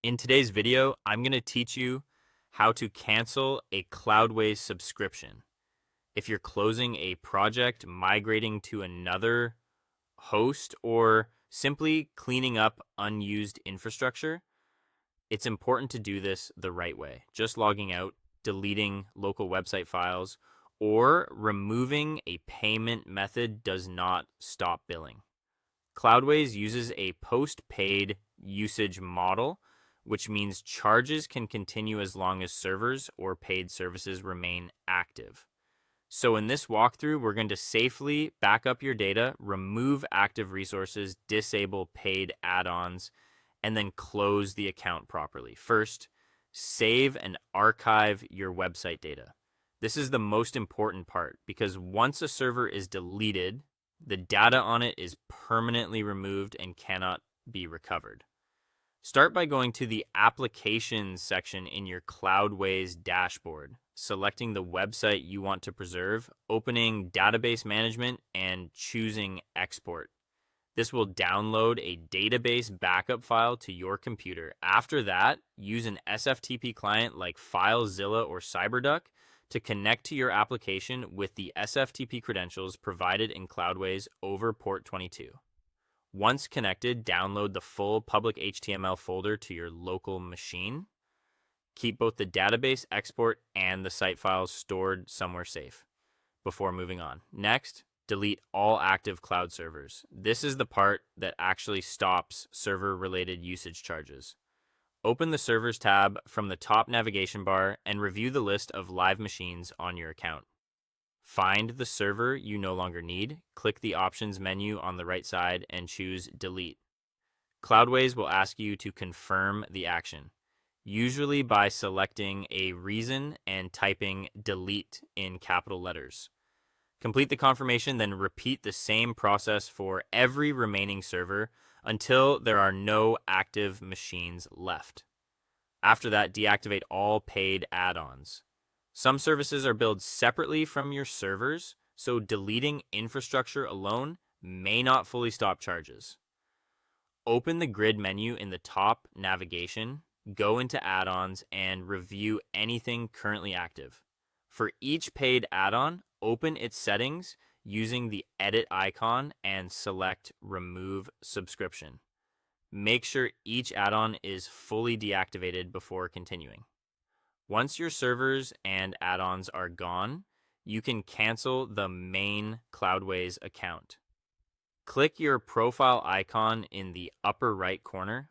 In today's video, I'm going to teach you how to cancel a Cloudways subscription. If you're closing a project, migrating to another host, or simply cleaning up unused infrastructure, it's important to do this the right way. Just logging out, deleting local website files, or removing a payment method does not stop billing. Cloudways uses a post-paid usage model, which means charges can continue as long as servers or paid services remain active. So in this walkthrough, we're going to safely back up your data, remove active resources, disable paid add-ons, and then close the account properly. First, save and archive your website data. This is the most important part because once a server is deleted, the data on it is permanently removed and cannot be recovered. Start by going to the Applications section in your Cloudways dashboard, selecting the website you want to preserve, opening Database Management, and choosing Export. This will download a database backup file to your computer. After that, use an SFTP client like FileZilla or CyberDuck to connect to your application with the SFTP credentials provided in Cloudways over port 22. Once connected, download the full public HTML folder to your local machine. Keep both the database export and the site files stored somewhere safe before moving on. Next, delete all active cloud servers. This is the part that actually stops server-related usage charges. Open the Servers tab from the top navigation bar and review the list of live machines on your account. Find the server you no longer need, click the Options menu on the right side, and choose Delete. Cloudways will ask you to confirm the action, usually by selecting a reason and typing Delete in capital letters. Complete the confirmation, then repeat the same process for every remaining server until there are no active machines left. After that, deactivate all paid add-ons. Some services are billed separately from your servers, so deleting infrastructure alone may not fully stop charges. Open the grid menu in the top navigation, go into add-ons, and review anything currently active. For each paid add-on, open its settings using the edit icon and select Remove Subscription. Make sure each add-on is fully deactivated before continuing. Once your servers and add-ons are gone, you can cancel the main Cloudways account. Click your profile icon in the upper right corner,